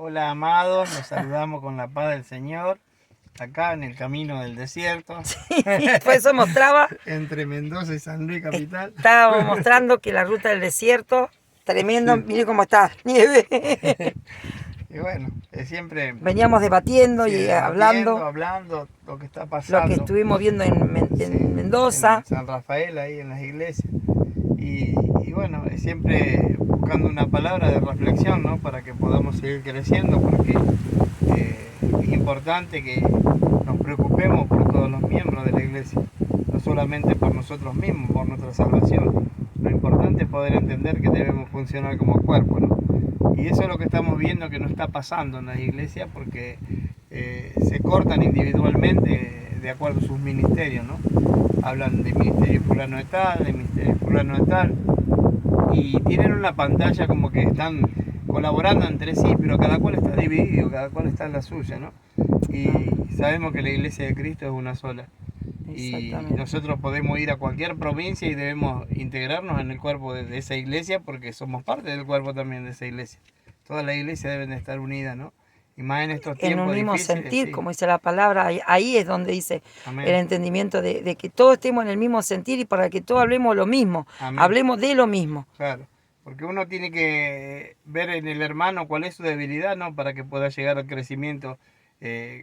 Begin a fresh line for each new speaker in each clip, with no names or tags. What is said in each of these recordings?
Hola amados, los saludamos con la paz del Señor, acá en el camino del desierto,
Sí, por eso mostraba,
entre Mendoza y San Luis capital.
estábamos mostrando que la ruta del desierto, tremendo,
Sí.
mire cómo está, nieve.
Y bueno, siempre
Veníamos debatiendo
sí,
y
debatiendo,
hablando
hablando lo que está
lo que
pasando,
estuvimos viendo
sí,
en
en
Mendoza.
San Rafael, ahí en las iglesias. Y bueno, siempre buscando una palabra de reflexión, ¿no? Para que podamos seguir creciendo, porque es importante que nos preocupemos por todos los miembros de la iglesia, no solamente por nosotros mismos, por nuestra salvación. Lo importante es poder entender que debemos funcionar como cuerpo, ¿no? Y eso es lo que estamos viendo que no está pasando en las iglesias, porque se cortan individualmente de acuerdo a sus ministerios, ¿no? Hablan de ministerio fulano de tal, de ministerio fulano de tal, y tienen una pantalla como que están colaborando entre sí, pero cada cual está dividido, cada cual está en la suya, ¿no? Y sabemos que la iglesia de Cristo es una sola. Y
Exactamente.
nosotros podemos ir a cualquier provincia y debemos integrarnos en el cuerpo de esa iglesia, porque somos parte del cuerpo también de esa iglesia. Todas las iglesias deben de estar unidas, ¿no? Y más en estos
En un
tiempos
mismo
difíciles,
sentir,
sí.
como dice la palabra, ahí es donde dice el
Amén.
entendimiento de que todos estemos en el mismo sentir y para que todos hablemos lo mismo,
Amén.
hablemos de lo mismo.
Claro. Porque uno tiene que ver en el hermano cuál es su debilidad, ¿no? Para que pueda llegar al crecimiento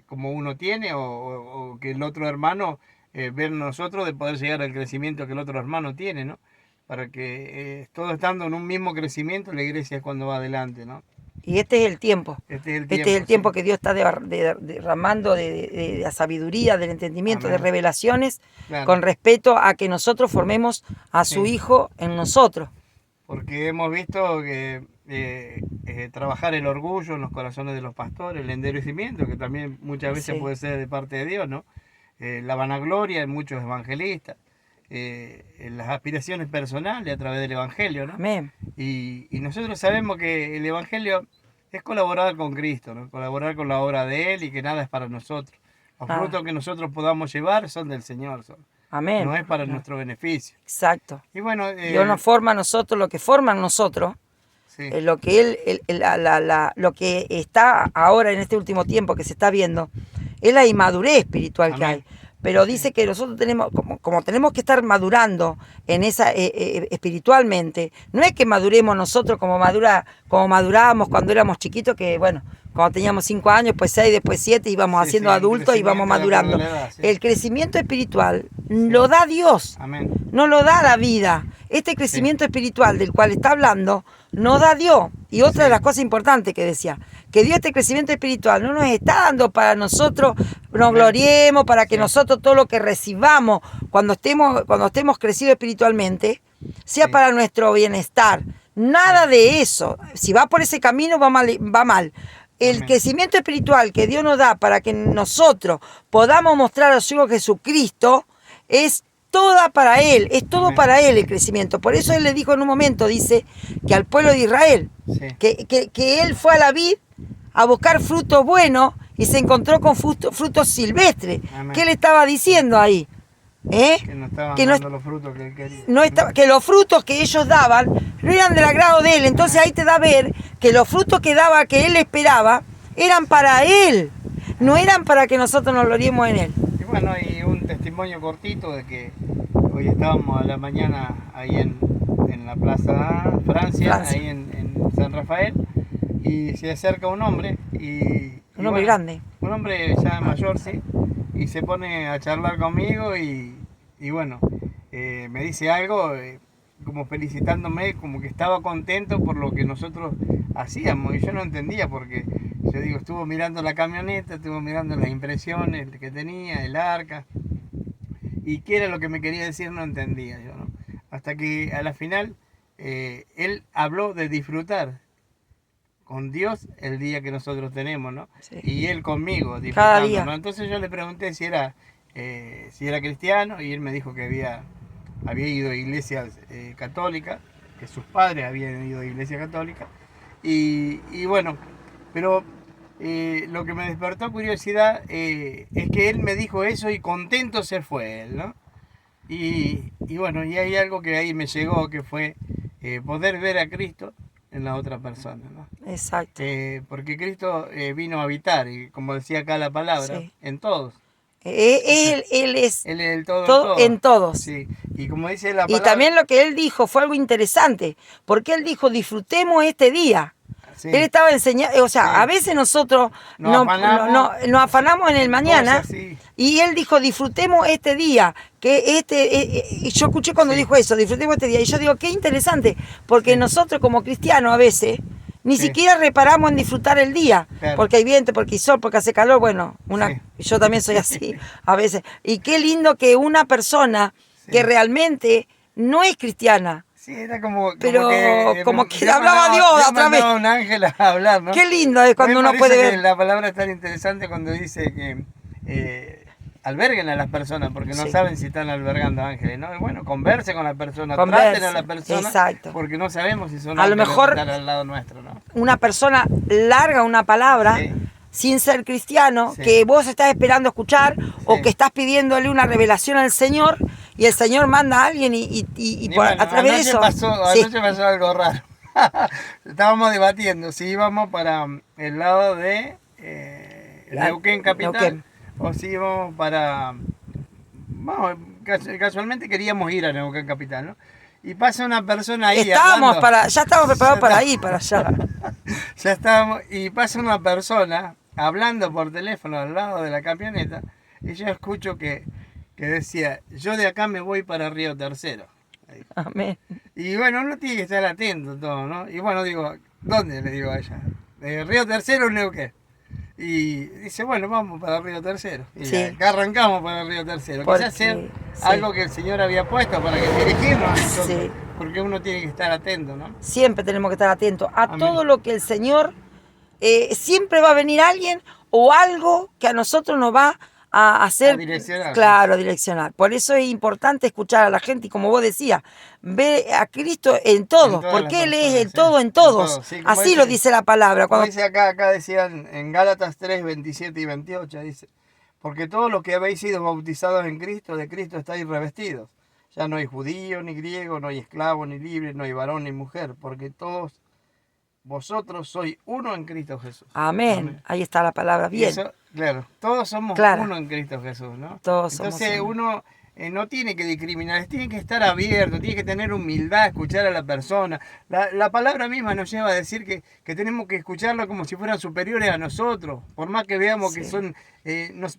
como uno tiene, o que el otro hermano ver en nosotros de poder llegar al crecimiento que el otro hermano tiene, ¿no? Para que todo estando en un mismo crecimiento, la iglesia es cuando va adelante, ¿no?
Y este es el tiempo.
Este es el
Este es
tiempo,
el
sí.
tiempo que Dios está derramando de la sabiduría, del entendimiento, de
Amén.
revelaciones,
Claro,
con respecto a que nosotros formemos a su
sí.
Hijo en nosotros.
Porque hemos visto que trabajar el orgullo en los corazones de los pastores, el endurecimiento, que también muchas veces
Sí.
puede ser de parte de Dios, ¿no? La vanagloria en muchos evangelistas, en las aspiraciones personales a través del Evangelio, ¿no?
Amén.
Y nosotros sabemos que el Evangelio es colaborar con Cristo, ¿no? Colaborar con la obra de Él, y que nada es para nosotros. Los
Nada.
frutos que nosotros podamos llevar son del Señor,
Amén.
no es para
No.
nuestro beneficio.
Exacto.
Y bueno,
Dios nos forma a nosotros, lo que forma en nosotros,
sí,
lo que lo que está ahora en este último tiempo que se está viendo, es la inmadurez espiritual que hay.
amén.
Pero
Sí,
dice que nosotros tenemos, como tenemos que estar madurando en esa espiritualmente, no es que maduremos nosotros como madurábamos cuando éramos chiquitos, que bueno, cuando teníamos 5 años, pues 6, después 7, íbamos
sí, sí,
haciendo
el
adultos y vamos
crecimiento de acuerdo a
madurando.
la edad, sí.
El crecimiento espiritual
Sí,
lo da Dios,
amén.
no lo da la vida. Este
Sí,
crecimiento espiritual del cual está hablando, no da Dios. Y otra de
sí,
las cosas importantes que decía, que Dios este crecimiento espiritual no nos está dando para nosotros nos
amén.
gloriemos, para que
Sí,
nosotros todo lo que recibamos cuando estemos crecidos espiritualmente, sea
sí,
para nuestro bienestar.
sí,
Nada de eso. Si va por ese camino, va mal, va mal. El
amén.
crecimiento espiritual que Dios nos da para que nosotros podamos mostrar a su Hijo Jesucristo es toda para Él, es todo
Amén.
para Él el crecimiento. Por eso Él le dijo en un momento, dice, que al pueblo de Israel,
Sí,
que Él fue a la vid a buscar frutos buenos y se encontró con frutos silvestres.
amén.
¿Qué le estaba diciendo ahí? ¿Eh?
Que no estaban
Que no,
dando los frutos que él quería.
no estaba, que los frutos que ellos daban no eran del agrado de Él. Entonces
Amén.
ahí te da a ver que los frutos que daba, que Él esperaba, eran para Él. No
Amén.
eran para que nosotros nos gloriemos en Él.
Y bueno, y un testimonio cortito de que hoy estábamos a la mañana ahí en la Plaza Francia,
Francia.
ahí en San Rafael, y se acerca un hombre,
Un
y
hombre
bueno,
grande.
un hombre ya mayor, sí, y se pone a charlar conmigo, y bueno, me dice algo como felicitándome, como que estaba contento por lo que nosotros hacíamos, y yo no entendía porque yo digo, estuvo mirando la camioneta, estuvo mirando las impresiones que tenía, el arca, y qué era lo que me quería decir no entendía yo, ¿no? Hasta que a la final él habló de disfrutar con Dios el día que nosotros tenemos, ¿no?
Sí.
Y él conmigo
Cada
disfrutando,
día.
¿no? Entonces yo le pregunté si era cristiano, y él me dijo que había ido a iglesias católicas, que sus padres habían ido a iglesia católica, y bueno, pero lo que me despertó curiosidad es que él me dijo eso y contento se fue él, ¿no? Y bueno, y hay algo que ahí me llegó, que fue poder ver a Cristo en la otra persona, ¿no?
Exacto.
Porque Cristo vino a habitar, y como decía acá la palabra,
Sí.
en todos.
Él es
Él es el todo
todo en todos.
Sí. Y como dice la
Y
palabra...
también lo que él dijo fue algo interesante, porque él dijo, disfrutemos este día.
Sí.
Él estaba enseñando, o sea,
Sí.
a veces nosotros nos afanamos en el mañana,
cosas, sí.
y él dijo, disfrutemos este día, que y yo escuché cuando
Sí.
dijo eso, disfrutemos este día, y yo digo, qué interesante, porque
Sí.
nosotros como cristianos a veces ni
Sí.
siquiera reparamos en disfrutar el día,
Claro.
porque hay viento, porque hay sol, porque hace calor, bueno,
Sí.
yo también soy así a veces, y qué lindo que una persona
Sí.
que realmente no es cristiana,
Sí, era como
pero como que
Dios
hablaba
mandaba-
Dios
Dios
otra vez.
mandaba un ángel a hablar, ¿no?
Qué lindo es cuando
Me
uno
parece
puede
que
ver.
la palabra es tan interesante cuando dice que alberguen a las personas, porque no
Sí.
saben si están albergando ángeles, ¿no? Y bueno, converse con la persona,
Converse,
traten a la persona,
exacto.
porque no sabemos si son
A lo
ángeles
mejor-
que están al lado nuestro, ¿no?
Una persona larga una palabra
Sí.
sin ser cristiano,
Sí.
que vos estás esperando escuchar, o
Sí.
que estás pidiéndole una revelación al Señor, y el Señor manda a alguien y
bueno,
a través de
anoche
eso.
anoche pasó algo raro. Estábamos debatiendo si íbamos para el lado de Neuquén Capital
Neuquén.
o si íbamos para... Vamos, casualmente queríamos ir a Neuquén Capital, ¿no? Y pasa una persona ahí
ya estamos preparados
Ya
para
está.
ir para allá.
Ya estábamos, y pasa una persona hablando por teléfono al lado de la camioneta, y yo escucho que decía, yo de acá me voy para Río Tercero.
Amén.
Y bueno, uno tiene que estar atento todo, ¿no? Y bueno, digo, ¿dónde? Le digo a ella. Río Tercero, Neuquén. Y dice, bueno, vamos para Río Tercero. Y
Sí.
acá arrancamos para Río Tercero.
Porque-
Quizás sea
sí.
algo que el Señor había puesto para que dirigirnos a nosotros.
Sí.
Porque uno tiene que estar atento, ¿no?
Siempre tenemos que estar atentos a
Amén.
todo lo que el Señor, siempre va a venir alguien o algo que a nosotros nos va a hacer,
A direccionar.
claro, a direccionar. Por eso es importante escuchar a la gente y, como vos decías, ve a Cristo en todo,
En todas
porque
las
Él es
personas,
en
sí.
todo, en
En
todos.
todo, sí, como
Así
dice-
lo dice la palabra.
Como
Cuando,
dice acá decían en Gálatas 3, 27 y 28, dice, porque todos los que habéis sido bautizados en Cristo, de Cristo estáis revestidos. Ya no hay judío ni griego, no hay esclavo ni libre, no hay varón ni mujer, porque todos vosotros sois uno en Cristo Jesús.
amén. Ahí está la palabra.
Y
Bien.
eso, claro, todos somos
Claro.
uno en Cristo Jesús, ¿no?
Todos somos
Entonces
uno.
uno no tiene que discriminar, tiene que estar abierto, tiene que tener humildad, escuchar a la persona. La palabra misma nos lleva a decir que tenemos que escucharlo como si fueran superiores a nosotros, por más que veamos que
Sí.
son,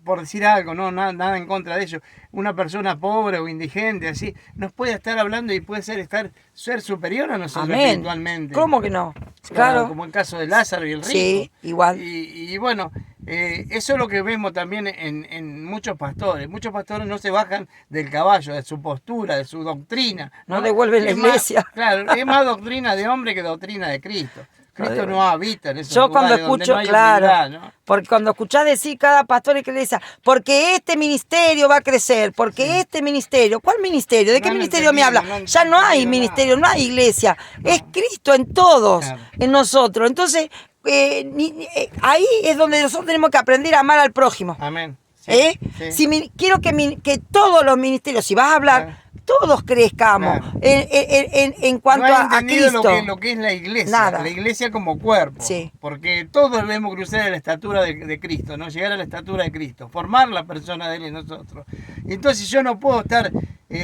por decir algo, no nada en contra de ellos, una persona pobre o indigente, así, nos puede estar hablando y puede ser superior a nosotros
Amén.
espiritualmente.
¿Cómo que no?
Claro,
Claro.
como el caso de Lázaro y el rico.
Sí, igual.
Y bueno, eso es lo que vemos también en muchos pastores. Muchos pastores no se bajan del caballo, de su postura, de su doctrina.
No devuelven la
Es más-
iglesia.
claro, es más doctrina de hombre que doctrina de Cristo. Cristo no habita en esos
Yo cuando
lugares donde
escucho,
no hay
claro,
humildad, ¿no?
porque cuando escuchás decir cada pastor y que le dice, porque este ministerio va a crecer, porque este ministerio, ¿cuál ministerio? ¿De qué
No han
ministerio me
entendido,
habla?
no han
Ya no hay
entendido
ministerio,
nada.
no hay iglesia, es Cristo en todos,
Claro.
en nosotros. Entonces, ahí es donde nosotros tenemos que aprender a amar al prójimo.
Amén. Sí, sí.
Quiero que todos los ministerios, si vas a hablar,
Claro.
todos crezcamos
Claro.
en cuanto
no
a
ha entendido
Cristo.
lo que es la iglesia,
Nada.
la iglesia como cuerpo,
Sí.
porque todos debemos cruzar a la estatura de Cristo, no llegar a la estatura de Cristo, formar la persona de Él en nosotros. Y entonces yo no puedo estar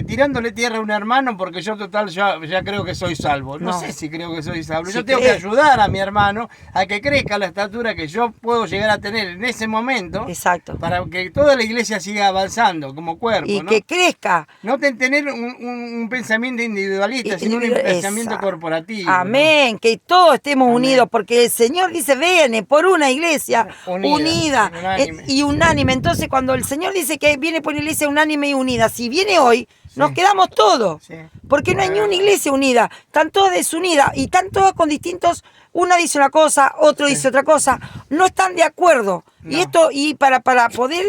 tirándole tierra a un hermano porque yo total ya creo que soy salvo. No
No.
sé si creo que soy salvo.
Si
Yo tengo que
crees.
ayudar a mi hermano a que crezca a la estatura que yo puedo llegar a tener en ese momento,
Exacto.
para que toda la iglesia siga avanzando como cuerpo,
Y
¿no?
que crezca.
No tener un pensamiento individualista, sino un pensamiento
Esa.
corporativo. ¿no?
Amén, que todos estemos
Amén.
unidos, porque el Señor dice, viene por una iglesia
Unida,
unida,
unánime.
y unánime. Entonces, cuando el Señor dice que viene por una iglesia unánime y unida, si viene hoy, nos quedamos todos.
Sí.
Porque no hay ni una iglesia unida, están todas desunidas y están todas con distintos, una dice una cosa, otro dice otra cosa, no están de acuerdo.
No.
Y esto, para poder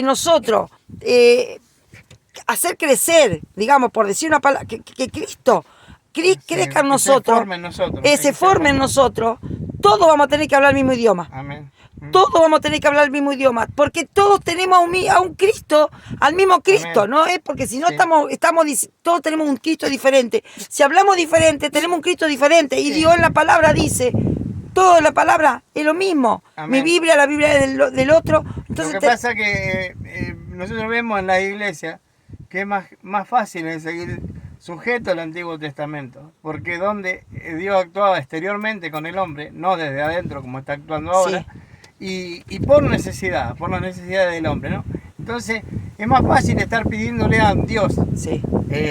nosotros hacer crecer, digamos, por decir una palabra, que Cristo crezca en nosotros,
se forme en nosotros.
se forme en nosotros, todos vamos a tener que hablar el mismo idioma.
Amén.
Todos vamos a tener que hablar el mismo idioma, porque todos tenemos a un Cristo, al mismo Cristo,
Amén.
¿no? Porque si no
Sí.
todos tenemos un Cristo diferente. Si hablamos diferente, tenemos un Cristo diferente. Y
Sí.
Dios en la palabra dice toda la palabra es lo mismo.
Amén.
Mi Biblia, la Biblia del otro. Entonces
Lo que pasa es que nosotros vemos en la iglesia que es más fácil en seguir sujeto al Antiguo Testamento, porque donde Dios actuaba exteriormente con el hombre, no desde adentro como está actuando ahora, y por la necesidad del hombre, ¿no? Entonces es más fácil estar pidiéndole a Dios.
Sí.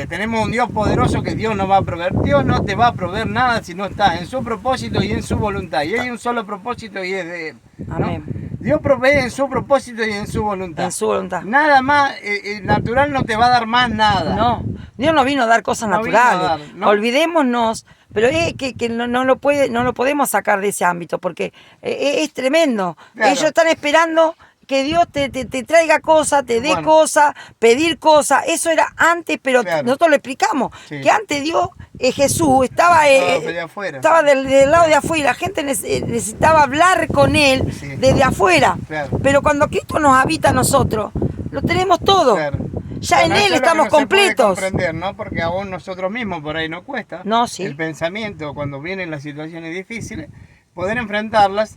Tenemos un Dios poderoso que Dios nos va a proveer. Dios no te va a proveer nada si no está en su propósito y en su voluntad. Y hay un solo propósito y es de Él, ¿no?
Amén.
Dios provee en su propósito y en su voluntad.
En su voluntad.
Nada más, natural no te va a dar más nada.
No, Dios no vino a dar cosas
No vino
naturales.
a dar, ¿no?
Olvidémonos, pero es que no lo podemos sacar de ese ámbito porque es tremendo.
Claro.
Ellos están esperando que Dios te traiga cosas, te dé
Bueno.
cosas, pedir cosas. Eso era antes, pero
Claro.
nosotros lo explicamos.
Sí.
Que antes Dios, Jesús, estaba
de afuera.
estaba del lado de afuera. La gente necesitaba hablar con Él
Sí.
desde afuera.
Claro.
Pero cuando Cristo nos habita a nosotros, lo tenemos todo.
Claro.
Ya
Bueno,
en
eso
Él
es lo que
estamos
no se puede
completos.
comprender, ¿no? Porque aún nosotros mismos por ahí nos cuesta.
No, sí.
El pensamiento, cuando vienen las situaciones difíciles, poder enfrentarlas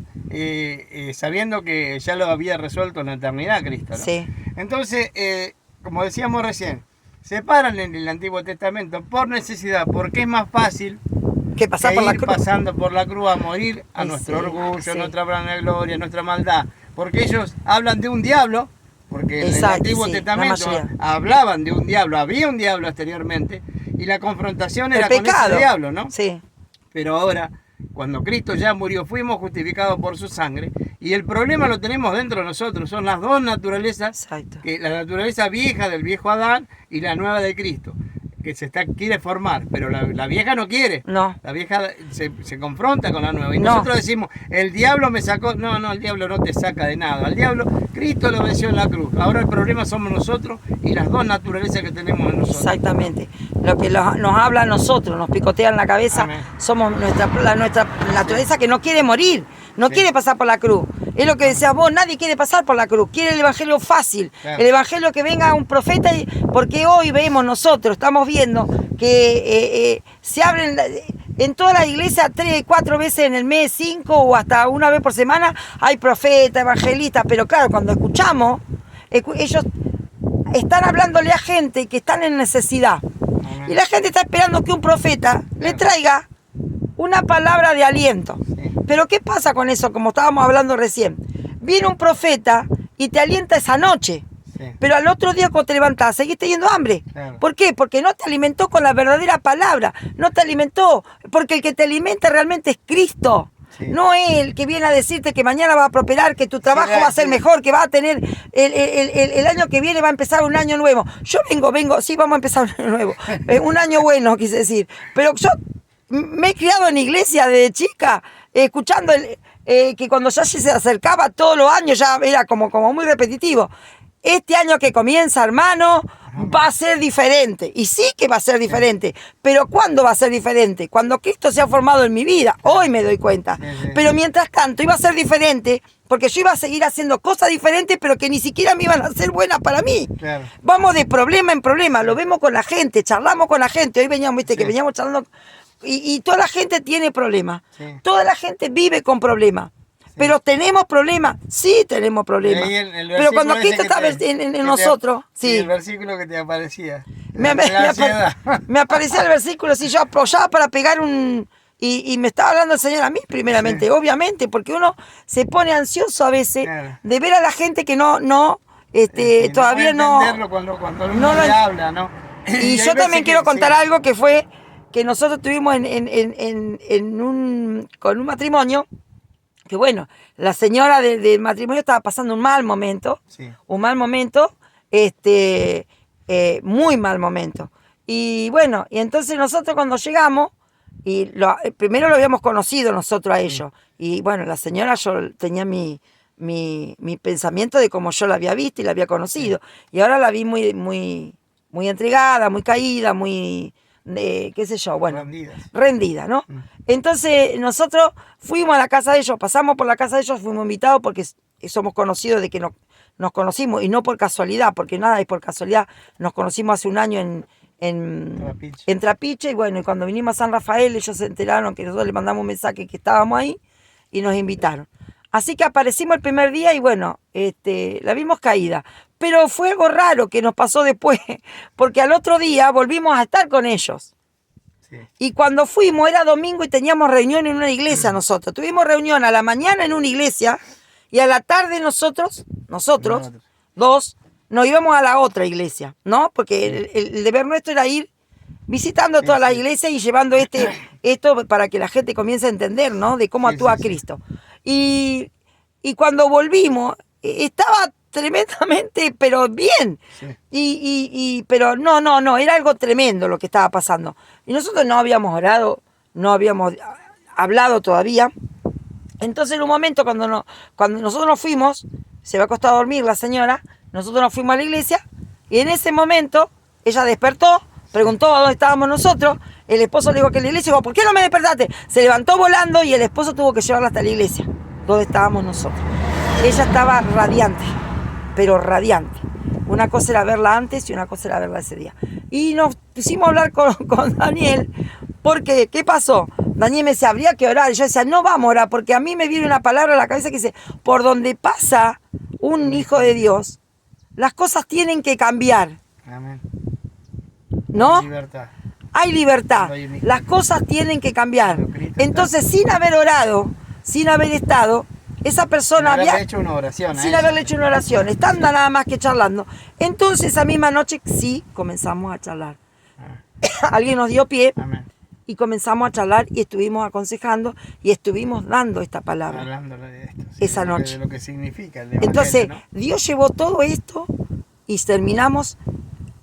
sabiendo que ya lo había resuelto en la eternidad Cristo, ¿no?
Sí.
Entonces, como decíamos recién, separan en el Antiguo Testamento por necesidad, porque es más fácil
Que pasar
que
por la
ir
cruz.
pasando por la cruz a morir a
Ay,
nuestro
sí,
orgullo,
sí.
a nuestra vanagloria, a nuestra maldad. Porque ellos hablan de un diablo, porque en el
Exacto,
Antiguo
sí, la
Testamento
mayoría.
hablaban de un diablo, había un diablo exteriormente, y la confrontación
El
era con
pecado.
ese diablo, ¿no?
Sí.
Pero ahora, cuando Cristo ya murió, fuimos justificados por su sangre, y el problema lo tenemos dentro de nosotros, son las dos naturalezas,
Exacto.
que la naturaleza vieja del viejo Adán y la nueva de Cristo, que quiere formar, pero la vieja no quiere.
No.
La vieja se confronta con la nueva. Y
No.
nosotros decimos, el diablo me sacó. No, el diablo no te saca de nada. Al diablo, Cristo lo venció en la cruz. Ahora el problema somos nosotros y las dos naturalezas que tenemos en nosotros.
Exactamente. Lo que nos habla a nosotros, nos picotea en la cabeza,
Amén.
somos nuestra naturaleza que no quiere morir, no
Sí.
quiere pasar por la cruz. Es lo que decías vos, nadie quiere pasar por la cruz, quiere el evangelio fácil,
Claro.
el evangelio que venga un profeta, porque hoy vemos nosotros, estamos viendo que se abren en toda la iglesia 3, 4 veces en el mes, 5 o hasta una vez por semana, hay profetas, evangelistas, pero claro, cuando escuchamos, ellos están hablándole a gente que están en necesidad.
Amén.
Y la gente está esperando que un profeta le traiga una palabra de aliento.
Sí.
Pero ¿qué pasa con eso? Como estábamos hablando recién. Viene un profeta y te alienta esa noche.
Sí.
Pero al otro día cuando te levantás, seguís teniendo hambre.
Claro.
¿Por qué? Porque no te alimentó con la verdadera palabra. No te alimentó. Porque el que te alimenta realmente es Cristo.
Sí.
No él que viene a decirte que mañana va a prosperar, que tu trabajo
Sí,
va a ser
sí.
mejor, que va a tener el año que viene va a empezar un año nuevo. Yo vengo, sí, vamos a empezar un año nuevo. Un año bueno, quise decir. Pero yo me he criado en iglesia desde chica, escuchando que cuando ya se acercaba todos los años ya era como muy repetitivo. Este año que comienza, hermano, va a ser diferente. Y sí que va a ser diferente. Pero ¿cuándo va a ser diferente? Cuando Cristo se ha formado en mi vida. Hoy me doy cuenta.
Sí.
Pero mientras tanto iba a ser diferente porque yo iba a seguir haciendo cosas diferentes, pero que ni siquiera me iban a ser buenas para mí.
Claro.
Vamos de problema en problema. Lo vemos con la gente, charlamos con la gente. Hoy veníamos, viste,
Sí.
que veníamos charlando. Y toda la gente tiene problemas.
Sí.
Toda la gente vive con problemas. Pero tenemos problemas, sí tenemos problemas.
Y ahí el
Pero cuando
versículo
Cristo
ese que
estaba
te-
en
que te-
nosotros, sí.
El versículo que te aparecía.
Me
La ansiedad.
aparecía el versículo, si yo apoyaba para pegar un... Y me estaba hablando el Señor a mí primeramente,
Sí.
obviamente, porque uno se pone ansioso a veces
Claro.
de ver a la gente que no
Sí,
todavía
no.
no...
puede entenderlo cuando uno
no lo
le
en-
habla, ¿no?
Y
hay
yo
veces
también quiero
que-
contar
sí.
algo que fue que nosotros tuvimos con un matrimonio, que bueno, la señora del matrimonio estaba pasando un mal momento,
Sí.
un mal momento, muy mal momento. Y bueno, y entonces nosotros cuando llegamos, primero lo habíamos conocido nosotros a ellos, y bueno, la señora, yo tenía mi pensamiento de cómo yo la había visto y la había conocido, y ahora la vi muy entregada, muy caída, muy, qué sé yo, bueno, rendida, ¿no? Entonces nosotros fuimos a la casa de ellos, pasamos por la casa de ellos, fuimos invitados porque somos conocidos de que nos conocimos, y no por casualidad, porque nada es por casualidad. Nos conocimos hace un año en Trapiche, y bueno, y cuando vinimos a San Rafael, ellos se enteraron que nosotros le mandamos un mensaje que estábamos ahí, y nos invitaron. Así que aparecimos el primer día y bueno, la vimos caída. Pero fue algo raro que nos pasó después, porque al otro día volvimos a estar con ellos.
Sí.
Y cuando fuimos era domingo y teníamos reunión en una iglesia nosotros. Tuvimos reunión a la mañana en una iglesia y a la tarde nosotros dos, nos íbamos a la otra iglesia, ¿no? Porque el deber nuestro era ir visitando todas las iglesias y llevando esto para que la gente comience a entender, ¿no? De cómo actúa Cristo. Y cuando volvimos, estaba tremendamente, pero bien. Sí. Pero no, era algo tremendo lo que estaba pasando. Y nosotros no habíamos orado, no habíamos hablado todavía. Entonces en un momento cuando nosotros nos fuimos, se había acostado a dormir la señora, nosotros nos fuimos a la iglesia y en ese momento ella despertó, preguntó dónde estábamos nosotros, el esposo le dijo que en la iglesia, dijo, ¿por qué no me despertaste? Se levantó volando y el esposo tuvo que llevarla hasta la iglesia, donde estábamos nosotros. Ella estaba radiante, pero radiante. Una cosa era verla antes y una cosa era verla ese día. Y nos pusimos a hablar con Daniel, porque, ¿qué pasó? Daniel me decía, habría que orar. Y yo decía, no vamos a orar, porque a mí me viene una palabra a la cabeza que dice, por donde pasa un hijo de Dios, las cosas tienen que cambiar.
Amén.
¿No?
Libertad.
Hay libertad. Las cosas tienen que cambiar. Entonces, sin haber orado, sin haber estado, esa persona
sin
había
hecho una oración,
sin haberle hecho una oración, estando nada más que charlando. Entonces, esa misma noche sí comenzamos a charlar. Alguien nos dio pie.
Amén.
Y comenzamos a charlar y estuvimos aconsejando y estuvimos dando esta palabra.
Hablándole de esto, sí,
esa noche.
De lo que significa el evangelio,
entonces,
¿no?
Dios llevó todo esto y terminamos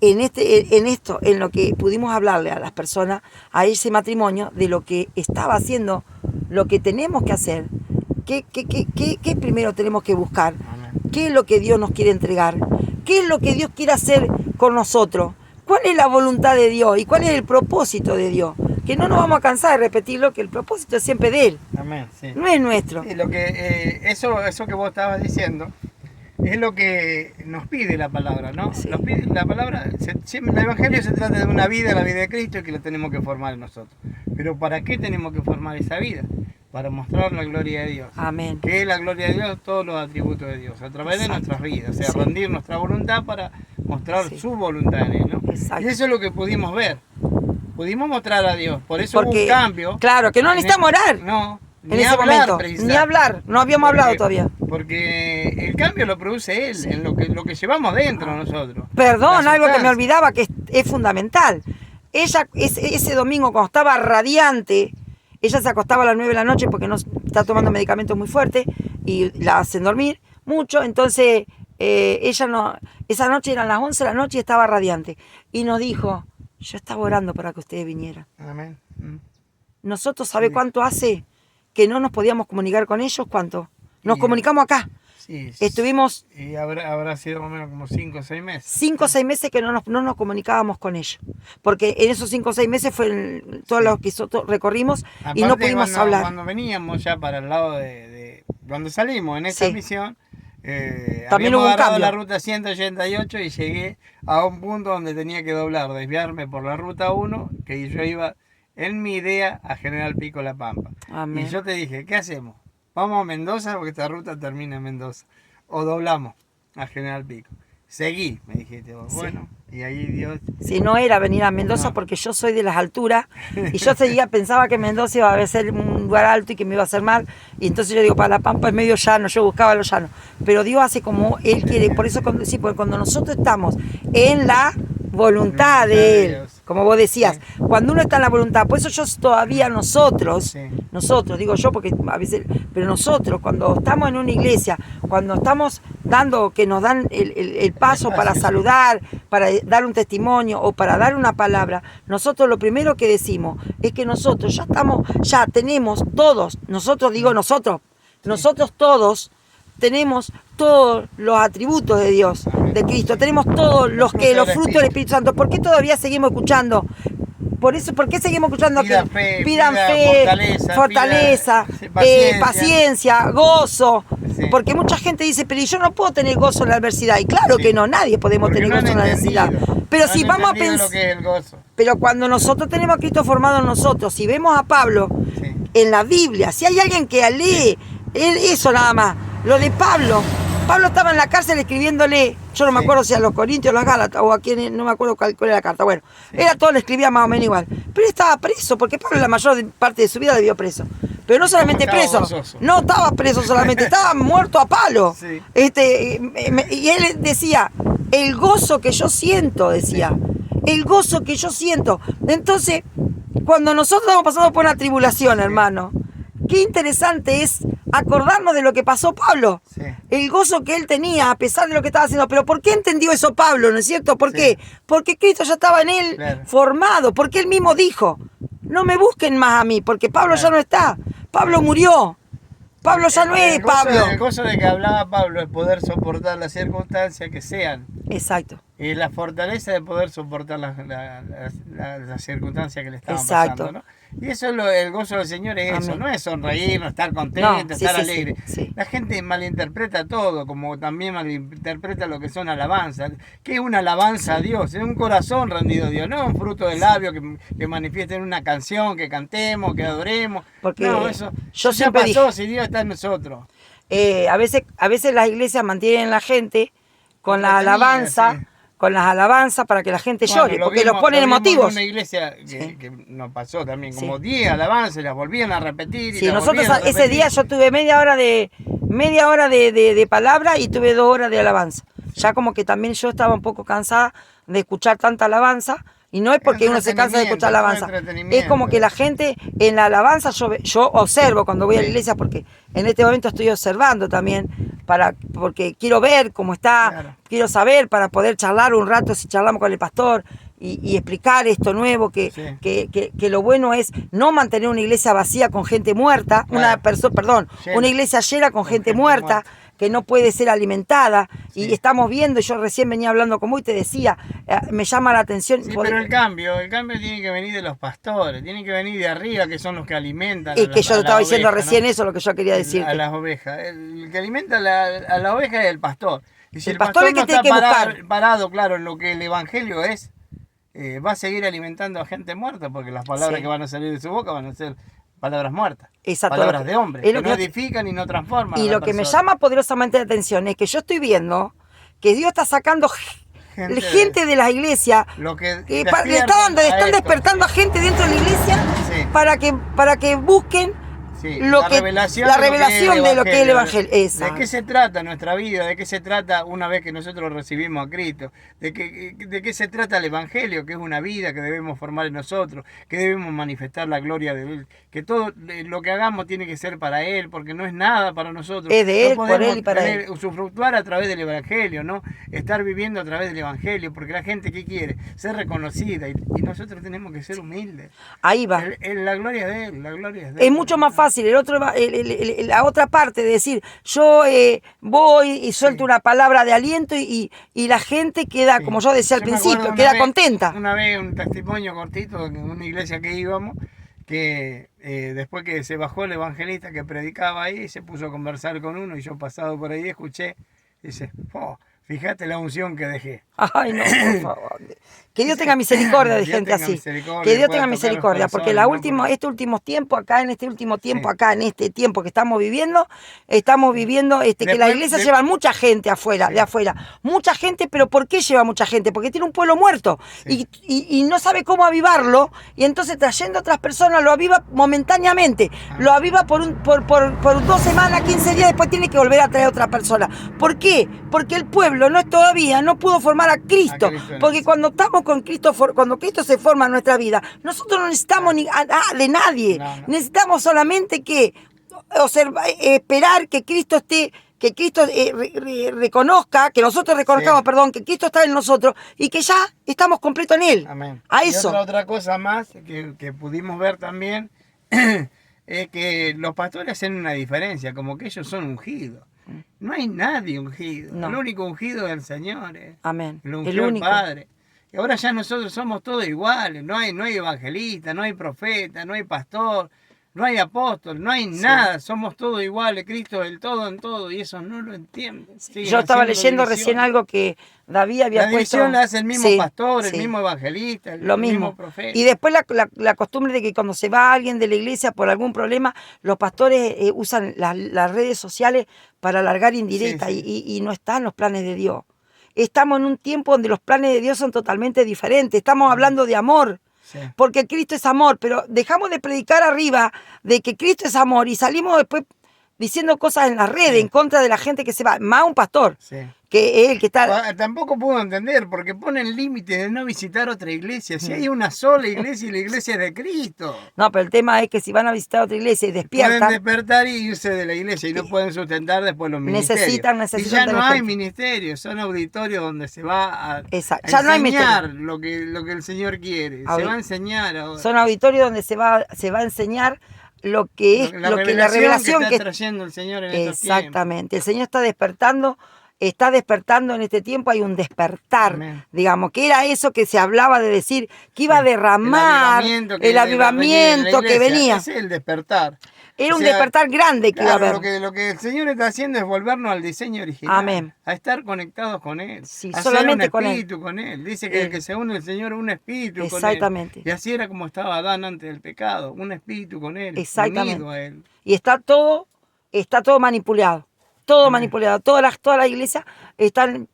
en lo que pudimos hablarle a las personas, a ese matrimonio, de lo que estaba haciendo, lo que tenemos que hacer, qué primero tenemos que buscar,
Amén.
qué es lo que Dios nos quiere entregar, qué es lo que Dios quiere hacer con nosotros, cuál es la voluntad de Dios y cuál es el propósito de Dios. Que no nos vamos a cansar de repetirlo, que el propósito es siempre de Él.
Amén, sí.
No es nuestro.
Sí, eso que vos estabas diciendo es lo que nos pide la palabra, ¿no?
Sí.
Nos pide la palabra, siempre el evangelio se trata de una vida, la vida de Cristo, y que la tenemos que formar nosotros. Pero ¿para qué tenemos que formar esa vida? Para mostrar la gloria de Dios.
Amén.
Que es la gloria de Dios, todos los atributos de Dios, a través de nuestras vidas. O sea,
Sí.
rendir nuestra voluntad para mostrar su voluntad en Él, ¿no?
Exacto.
Y eso es lo que pudimos ver. Pudimos mostrar a Dios. Por eso hubo un cambio.
Claro, que no necesitamos orar.
No.
En ese momento, ni hablar, no habíamos hablado todavía.
Porque el cambio lo produce Él, sí. En lo que llevamos dentro nosotros.
Perdón, algo que me olvidaba que es fundamental. Ella, ese domingo, cuando estaba radiante, ella se acostaba a las 9 de la noche porque no está tomando medicamentos muy fuertes y la hacen dormir mucho. Entonces, ella no, esa noche eran las 11 de la noche y estaba radiante. Y nos dijo, yo estaba orando para que ustedes vinieran.
Amén.
Nosotros, ¿sabe cuánto hace que no nos podíamos comunicar con ellos? ¿Cuánto? Nos comunicamos acá.
Sí,
estuvimos...
Y habrá sido más o menos como 5 o 6 meses.
5 o 6 meses que no nos comunicábamos con ellos. Porque en esos 5 o 6 meses fue todo lo que recorrimos. Aparte, y no pudimos hablar.
Cuando veníamos ya para el lado cuando salimos en esa misión,
también hubo un cambio.
La ruta 188 y llegué a un punto donde tenía que doblar, desviarme por la ruta 1, que yo iba en mi idea a General Pico La Pampa.
Amén.
Y yo te dije, ¿qué hacemos? Vamos a Mendoza porque esta ruta termina en Mendoza. O doblamos a General Pico. Seguí, me dijiste vos.
Sí.
Bueno, y ahí Dios...
Si no era venir a Mendoza porque yo soy de las alturas y yo pensaba que Mendoza iba a ser un lugar alto y que me iba a hacer mal. Y entonces yo digo, para La Pampa es medio llano, yo buscaba lo llano. Pero Dios hace como Él quiere. Por eso, porque cuando nosotros estamos en la voluntad de Él, como vos decías, cuando uno está en la voluntad, por eso yo todavía nosotros, digo yo porque a veces, pero nosotros cuando estamos en una iglesia, cuando estamos dando, que nos dan el paso para saludar, para dar un testimonio o para dar una palabra, nosotros lo primero que decimos es que nosotros ya tenemos todos, nosotros todos tenemos todos los atributos de Dios, de Cristo, tenemos todos los frutos del Espíritu Santo. ¿Por qué todavía seguimos escuchando? ¿Por qué seguimos escuchando que pidan fe, fortaleza, paciencia, gozo? Sí. Porque mucha gente dice, pero yo no puedo tener gozo en la adversidad. Y claro que no, nadie podemos tener gozo en la adversidad. Pero si vamos a pensar, pero cuando nosotros tenemos a Cristo formado en nosotros, si vemos a Pablo, en la Biblia. Si hay alguien que lee eso nada más, lo de Pablo. Pablo estaba en la cárcel escribiéndole, yo no me acuerdo si a los Corintios, a los Gálatas o a quienes, no me acuerdo cuál era la carta. Bueno, era todo, le escribía más o menos igual. Pero él estaba preso, porque Pablo la mayor parte de su vida debió preso. Pero no solamente preso, no estaba preso solamente, estaba muerto a palo.
Sí.
Y él decía, el gozo que yo siento, decía, el gozo que yo siento. Entonces, cuando nosotros estamos pasando por una tribulación, hermano, qué interesante es acordarnos de lo que pasó Pablo, el gozo que él tenía a pesar de lo que estaba haciendo. Pero ¿por qué entendió eso Pablo, no es cierto? ¿Por qué? Porque Cristo ya estaba en él formado, porque él mismo dijo, no me busquen más a mí, porque Pablo ya no está, Pablo murió, Pablo ya no es Pablo.
El gozo de que hablaba Pablo es poder soportar las circunstancias que sean.
Exacto.
Y la fortaleza de poder soportar las circunstancias que le estaban
Exacto.
pasando, ¿no? Y eso es el gozo del Señor, es eso, no es sonreír, no estar contento,
No,
estar alegre.
Sí.
La gente malinterpreta todo, como también malinterpreta lo que son alabanzas. ¿Qué es una alabanza a Dios? Es un corazón rendido a Dios, no un fruto de labio que manifieste en una canción, que cantemos, que adoremos.
Porque
no, eso
yo
ya
siempre
pasó,
dije,
si Dios está en nosotros.
A veces las iglesias mantienen a la gente con la alabanza, con las alabanzas para que la gente llore, porque los ponen emotivos.
En una iglesia que nos pasó también, como 10 alabanzas, las volvían a repetir.
Sí, nosotros ese día yo tuve media hora de palabra y tuve 2 horas de alabanza. Ya como que también yo estaba un poco cansada de escuchar tanta alabanza. Y no es porque uno se cansa de escuchar alabanza, es como que la gente en la alabanza, yo observo cuando voy a la iglesia, porque en este momento estoy observando también, porque quiero ver cómo está, quiero saber para poder charlar un rato, si charlamos con el pastor y explicar esto nuevo, que lo bueno es no mantener una iglesia vacía con gente muerta, una iglesia llena con gente muerta, que no puede ser alimentada, y estamos viendo, yo recién venía hablando con vos y te decía, me llama la atención.
Sí, pero el cambio tiene que venir de los pastores, tiene que venir de arriba, que son los que alimentan
y que yo te estaba diciendo recién, ¿no? Eso es lo que yo quería decirte.
A las ovejas, el que alimenta a la oveja es el pastor. Y si
el pastor es que
no
tiene que buscar.
Parado, claro, en lo que el evangelio es, va a seguir alimentando a gente muerta, porque las palabras que van a salir de su boca van a ser palabras muertas, palabras de hombre, que no edifican y no
edifican. Y lo que me llama poderosamente la atención es que yo estoy viendo que Dios está sacando gente de las iglesias, están despertando a gente dentro de la iglesia para que busquen la revelación de lo que es el evangelio.
¿De qué se trata nuestra vida? ¿De qué se trata una vez que nosotros recibimos a Cristo? ¿De qué se trata el evangelio? Que es una vida que debemos formar en nosotros, que debemos manifestar la gloria de Él, que todo lo que hagamos tiene que ser para Él, porque no es nada para nosotros.
Es de Él, por Él y para Él.
Usufructuar a través del evangelio, ¿no? Estar viviendo a través del evangelio, porque la gente, ¿qué quiere? Ser reconocida, y nosotros tenemos que ser humildes.
Ahí va.
La gloria de Él, la gloria de Él.
Es mucho más fácil. La otra parte de decir, yo voy y suelto una palabra de aliento y la gente queda, como yo decía al principio, queda contenta.
Una vez un testimonio cortito en una iglesia que íbamos, que después que se bajó el evangelista que predicaba ahí, se puso a conversar con uno y yo pasado por ahí escuché, dice, fíjate la unción que dejé.
Ay, no, por favor. Que Dios tenga misericordia de gente así. Que Dios tenga misericordia, porque este último tiempo acá, en este tiempo que estamos viviendo que la iglesia lleva mucha gente de afuera. Mucha gente, pero ¿por qué lleva mucha gente? Porque tiene un pueblo muerto y no sabe cómo avivarlo, y entonces trayendo a otras personas lo aviva momentáneamente. Lo aviva por 2 semanas, 15 días, después tiene que volver a traer a otra persona. ¿Por qué? Porque el pueblo no pudo formar a Cristo, porque cuando estamos con Cristo, cuando Cristo se forma en nuestra vida, nosotros no necesitamos de nadie, necesitamos solamente esperar que Cristo esté, que Cristo reconozca, que nosotros reconozcamos, que Cristo está en nosotros y que ya estamos completos en Él.
Amén.
A eso.
Y otra cosa más que pudimos ver también es que los pastores hacen una diferencia, como que ellos son ungidos. No hay nadie ungido. No. El único ungido es el Señor.
Amén.
Lo ungió el Padre. Y ahora ya nosotros somos todos iguales. No hay evangelista, no hay profeta, no hay pastor, no hay apóstol, no hay nada, somos todos iguales, Cristo es el todo en todo, y eso no lo entienden.
Yo estaba leyendo recién algo que David había
la división
puesto.
la hace el mismo
Sí,
pastor, el
sí.
mismo evangelista, el
Lo
mismo
mismo.
profeta.
Y después la costumbre de que cuando se va alguien de la iglesia por algún problema, los pastores usan las redes sociales para alargar indirectas
Sí, sí.
y no están los planes de Dios. Estamos en un tiempo donde los planes de Dios son totalmente diferentes. Estamos hablando de amor.
Sí.
Porque Cristo es amor, pero dejamos de predicar arriba de que Cristo es amor y salimos después diciendo cosas en las redes en contra de la gente que se va. Más un pastor,
Sí.
que es el que está...
Tampoco puedo entender, porque ponen límites de no visitar otra iglesia. Si hay una sola iglesia y la iglesia es de Cristo.
No, pero el tema es que si van a visitar otra iglesia y
Pueden
despiertan,
despertar y irse de la iglesia y no pueden sustentar después los ministerios.
necesitan
y ya
de
no
la
hay
gente.
ministerios, son auditorios donde se va a
Exacto. Ya no hay
enseñar lo que el Señor quiere. Se va a enseñar ahora.
Son auditorios donde se va a enseñar lo que es
la
lo que la revelación
que está trayendo el Señor en estos tiempos.
exactamente. El Señor está despertando en este tiempo, hay un despertar,
Amén.
digamos, que era eso que se hablaba de decir, que iba a derramar el avivamiento que venía.
Ese es el despertar.
Era
O
un
sea,
despertar grande que iba a
claro,
haber.
lo que el Señor está haciendo es volvernos al diseño original.
Amén.
A estar conectados con Él.
Sí,
a
solamente
ser un
con Él.
espíritu con Él. Dice que el que se une al Señor es un espíritu con Él.
Exactamente.
Y así era como estaba Adán antes del pecado. Un espíritu con Él.
Exactamente.
Unido a Él.
Y está todo manipulado. Todo manipulado. Todas las iglesias están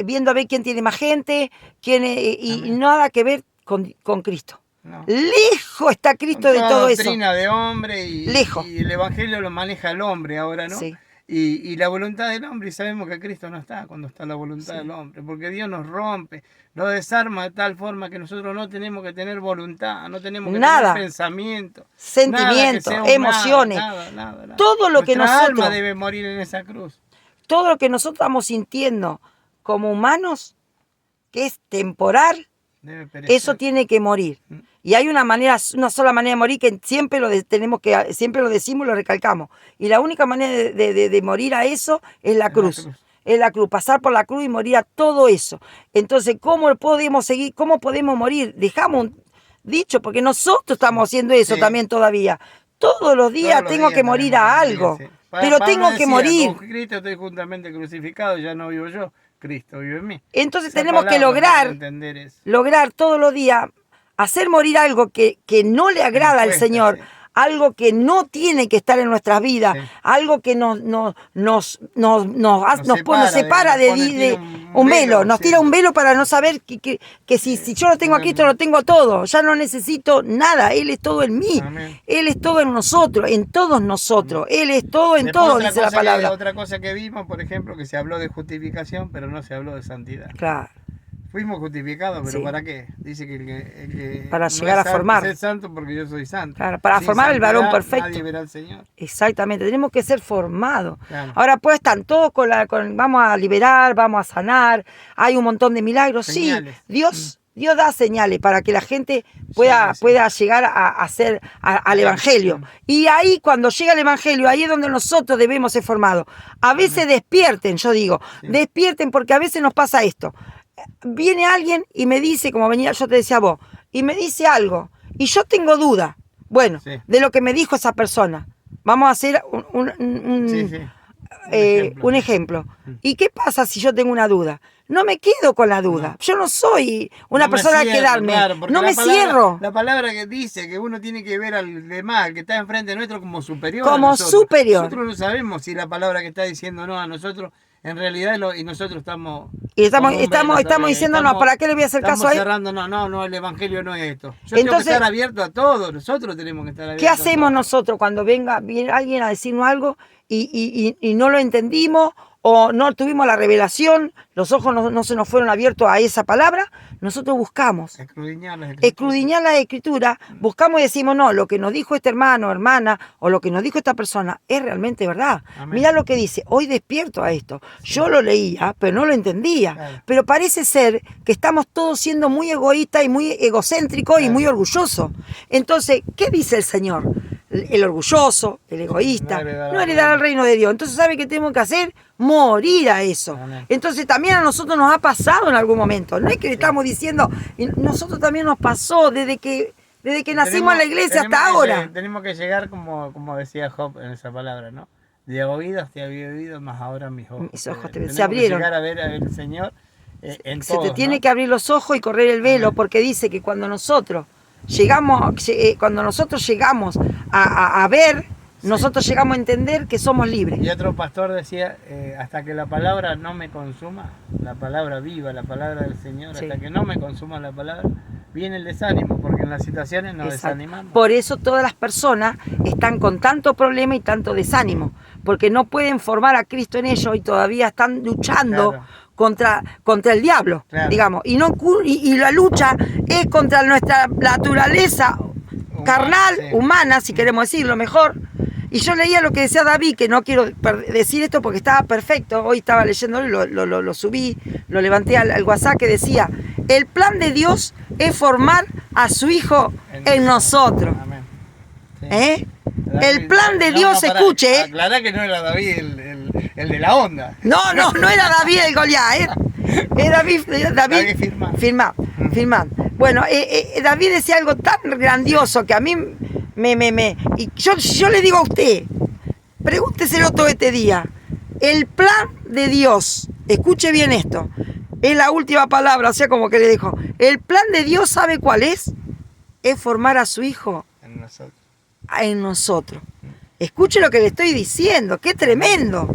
viendo a ver quién tiene más gente, y nada que ver con Cristo.
No.
Lejos está Cristo
Con
de
toda
todo eso.
doctrina de hombre
Lejos.
y el evangelio lo maneja el hombre ahora, ¿no?
Sí.
Y la voluntad del hombre, y sabemos que Cristo no está cuando está la voluntad del hombre, porque Dios nos rompe, lo desarma de tal forma que nosotros no tenemos que tener voluntad, no tenemos que
Nada.
tener pensamiento,
Sentimientos,
nada que sea
emociones,
nada.
todo lo que
Nuestra
nosotros,
alma debe morir en esa cruz.
todo lo que nosotros estamos sintiendo como humanos, que es temporal,
Debe perecer.
eso tiene que morir. Y hay una sola manera de morir que siempre siempre lo decimos y lo recalcamos. Y la única manera de morir a eso es la cruz. Es la cruz, pasar por la cruz y morir a todo eso. Entonces, ¿cómo podemos seguir? ¿Cómo podemos morir? Dejamos un dicho, porque nosotros estamos haciendo eso también todavía. Todos los días tengo que morir a algo. Pero tengo que morir.
Con Cristo estoy juntamente crucificado, ya no vivo yo, Cristo vive en mí.
Entonces
Esa
tenemos que
palabra, entender eso.
lograr todos los días hacer morir algo que no le agrada al Señor, algo que no tiene que estar en nuestras vidas, algo que nos separa de un velo, nos tira un velo para no saber que si yo lo tengo a Cristo, lo tengo todo, ya no necesito nada, Él es todo en mí,
Amén.
Él es todo en nosotros, en todos nosotros, Él es todo en
Después
todo, dice la palabra.
Otra cosa que vimos, por ejemplo, que se habló de justificación, pero no se habló de santidad.
Claro.
Fuimos justificados, pero
Sí.
¿para qué? Dice que el que
Para
no
llegar
es
a formar.
Ser santo porque yo soy santo.
Claro, para
Sin
formar el varón
santidad,
perfecto.
Nadie verá al Señor.
Exactamente, tenemos que ser formados.
Claro.
Ahora pues están todos vamos a liberar, vamos a sanar, hay un montón de milagros.
Señales.
Sí, Dios da señales para que la gente pueda llegar al Evangelio. Y ahí cuando llega el Evangelio, ahí es donde nosotros debemos ser formados. A veces despierten, yo digo, despierten porque a veces nos pasa esto. Viene alguien y me dice, como venía, yo te decía a vos, y me dice algo, y yo tengo duda, bueno, de lo que me dijo esa persona. Vamos a hacer un ejemplo. ¿Y qué pasa si yo tengo una duda? No me quedo con la duda. Yo no soy una persona a quedarme.
Claro,
no me cierro.
La palabra que dice que uno tiene que ver al demás, al que está enfrente nuestro, como superior.
Como
a nosotros.
superior.
Nosotros no sabemos si la palabra que está diciendo no a nosotros, en realidad, y nosotros estamos.
Y estamos diciendo, no, ¿para qué le voy a hacer caso a él?
Cerrando, no, el evangelio no es esto. Yo tengo que estar abierto a todo, nosotros tenemos que estar abiertos.
¿Qué hacemos nosotros cuando viene alguien a decirnos algo y no lo entendimos o no tuvimos la revelación, los ojos no se nos fueron abiertos a esa palabra? Nosotros buscamos escudriñar la escritura, buscamos y decimos, no, lo que nos dijo este hermano, hermana, o lo que nos dijo esta persona es realmente verdad. Mirá lo que dice, hoy despierto a esto. Yo lo leía, pero no lo entendía. Claro. Pero parece ser que estamos todos siendo muy egoístas y muy egocéntricos y muy orgullosos. Entonces, ¿qué dice el Señor? El orgulloso, el egoísta, no heredar el reino de Dios. Entonces, ¿sabe qué tenemos que hacer? Morir a eso. Entonces, también a nosotros nos ha pasado en algún momento. No es que estamos diciendo, nosotros también nos pasó desde que desde que nacimos en la iglesia hasta ahora.
Tenemos que llegar, como decía Job en esa palabra, ¿no? De oídos te había oído, más ahora mis ojos.
Mis ojos
Tenemos
se abrieron.
que llegar a ver al Señor en
Se
todos,
te tiene
¿no?
que abrir los ojos y correr el velo, porque dice que cuando nosotros llegamos a ver, nosotros llegamos a entender que somos libres.
Y otro pastor decía, hasta que la palabra no me consuma, la palabra viva, la palabra del Señor,
Sí.
hasta que no me consuma la palabra, viene el desánimo, porque en las situaciones nos
Exacto.
desanimamos.
Por eso todas las personas están con tanto problema y tanto desánimo, porque no pueden formar a Cristo en ellos y todavía están luchando
Claro.
contra el diablo,
Claro.
digamos, y la lucha es contra nuestra naturaleza carnal,
sí.
humana, si queremos decirlo mejor. Y yo leía lo que decía David, que no quiero decir esto porque estaba perfecto, hoy estaba leyéndolo y lo subí, lo levanté al WhatsApp, que decía, el plan de Dios es formar a su Hijo en nosotros.
Amén. Sí.
¿Eh?
David,
El plan de Dios,
pará,
escuche.
Aclará que no era David el de la onda.
No era David el Goliat, es David Firmán. Bueno, David decía algo tan grandioso que a mí y yo le digo a usted, pregúnteselo todo este día. El plan de Dios, escuche bien esto, es la última palabra, o sea, como que le dijo, el plan de Dios, ¿sabe cuál es? Es formar a su Hijo
En nosotros.
en nosotros. Escuche lo que le estoy diciendo, qué tremendo.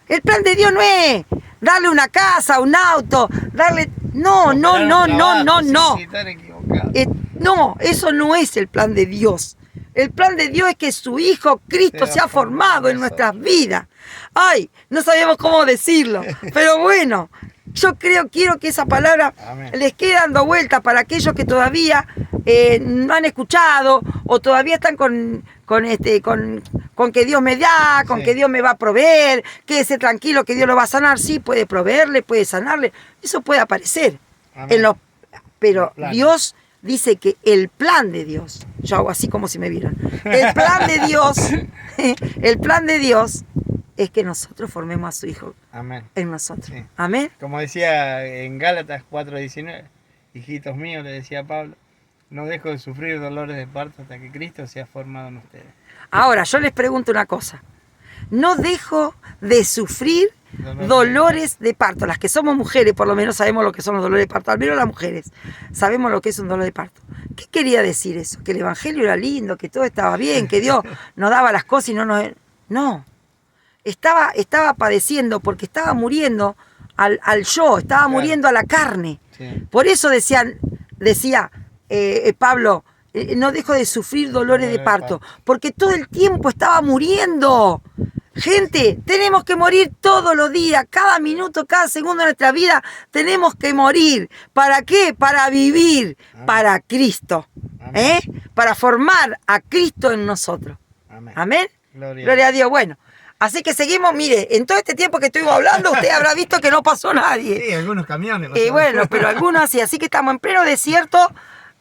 El plan de Dios no es darle una casa, un auto, darle... No.
Sí, están equivocados.
No, eso no es el plan de Dios. El plan de Dios es que su Hijo Cristo sea formado en nuestras vidas. Ay, no sabemos cómo decirlo, pero bueno, yo quiero que esa palabra
Amén.
les quede dando vuelta para aquellos que todavía no han escuchado o todavía están con que Dios me da, con que Dios me va a proveer, quédese tranquilo que Dios lo va a sanar. Sí, puede proveerle, puede sanarle, eso puede aparecer. Pero Dios dice que el plan de Dios, yo hago así como si me vieran, el plan de Dios es que nosotros formemos a su Hijo
Amén.
en nosotros.
Sí.
Amén.
Como decía en Gálatas 4:19, hijitos míos, le decía Pablo, no dejo de sufrir dolores de parto hasta que Cristo sea formado en ustedes.
Ahora, yo les pregunto una cosa. No dejo de sufrir dolores de parto. Las que somos mujeres, por lo menos sabemos lo que son los dolores de parto. Al menos las mujeres sabemos lo que es un dolor de parto. ¿Qué quería decir eso? Que el evangelio era lindo, que todo estaba bien, que Dios nos daba las cosas y no nos... No. Estaba padeciendo porque estaba muriendo al yo, estaba muriendo a la carne.
Sí.
Por eso decía Pablo, no dejo de sufrir dolores de parto, porque todo el tiempo estaba muriendo. Gente, tenemos que morir todos los días, cada minuto, cada segundo de nuestra vida, tenemos que morir. ¿Para qué? Para vivir, para Cristo, para formar a Cristo en nosotros. Amén. Gloria a Dios. Bueno, así que seguimos, mire, en todo este tiempo que estuvimos hablando, usted habrá visto que no pasó nadie.
Sí, algunos camiones.
Bueno, pero algunos así, así que estamos en pleno desierto.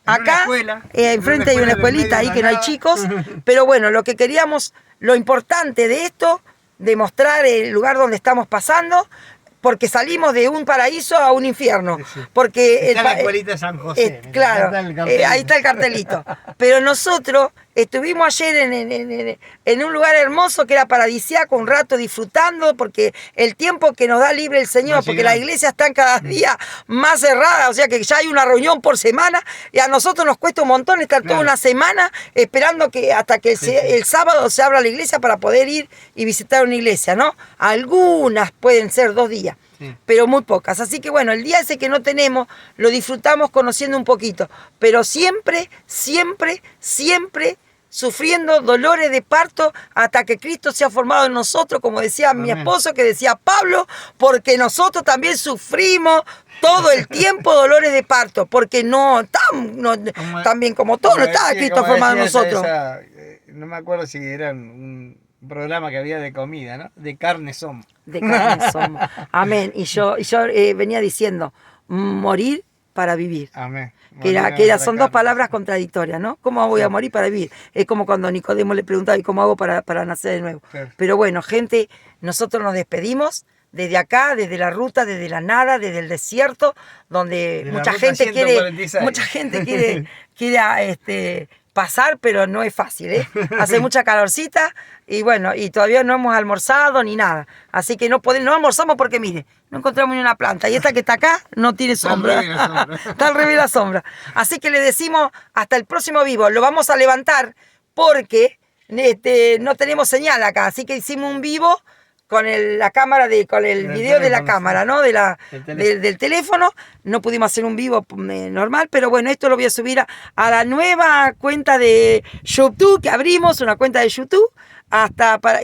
Acá, enfrente hay una escuelita ahí que no hay chicos, pero bueno, lo que queríamos, lo importante de esto, demostrar el lugar donde estamos pasando, porque salimos de un paraíso a un infierno.
Sí.
Porque
está la escuelita de San José.
Claro, ahí está el cartelito. Pero nosotros estuvimos ayer en un lugar hermoso que era paradisíaco, un rato disfrutando, porque el tiempo que nos da libre el Señor, porque las iglesias están cada día más cerradas, o sea que ya hay una reunión por semana, y a nosotros nos cuesta un montón estar toda una semana esperando que hasta que el sábado se abra la iglesia para poder ir y visitar una iglesia, ¿no? Algunas pueden ser 2 días. Sí. Pero muy pocas, así que bueno, el día ese que no tenemos, lo disfrutamos conociendo un poquito, pero siempre sufriendo dolores de parto hasta que Cristo se ha formado en nosotros, como decía mi esposo, que decía Pablo, porque nosotros también sufrimos todo el tiempo dolores de parto, porque también como todo no está Cristo formado en nosotros.
No me acuerdo si era un programa que había de comida, ¿no? De carne somos.
De carne somos. Amén. Y yo venía diciendo, morir para vivir.
Amén.
Son 2 palabras contradictorias, ¿no? ¿Cómo voy a morir para vivir? Es como cuando Nicodemo le preguntaba, ¿y cómo hago para nacer de nuevo? Perfecto. Pero bueno, gente, nosotros nos despedimos desde acá, desde la ruta, desde la nada, desde el desierto, donde mucha gente quiere pasar, pero no es fácil, ¿eh? Hace mucha calorcita y bueno, y todavía no hemos almorzado ni nada. Así que no almorzamos porque, mire, no encontramos ni una planta. Y esta que está acá no tiene sombra. Está al revés la sombra. Así que le decimos hasta el próximo vivo. Lo vamos a levantar porque no tenemos señal acá. Así que hicimos un vivo con la cámara con el video de la cámara, ¿no? Del teléfono. No pudimos hacer un vivo normal, pero bueno, esto lo voy a subir a la nueva cuenta de YouTube que abrimos, una cuenta de YouTube,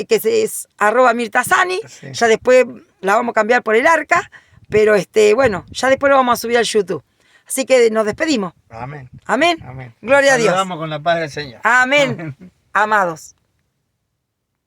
que es @mirtasani.
Sí.
Ya después la vamos a cambiar por el Arca, pero bueno, ya después lo vamos a subir al YouTube. Así que nos despedimos.
Amén.
Amén.
Amén.
Gloria a Dios.
Saludamos con la paz del Señor.
Amén. Amados.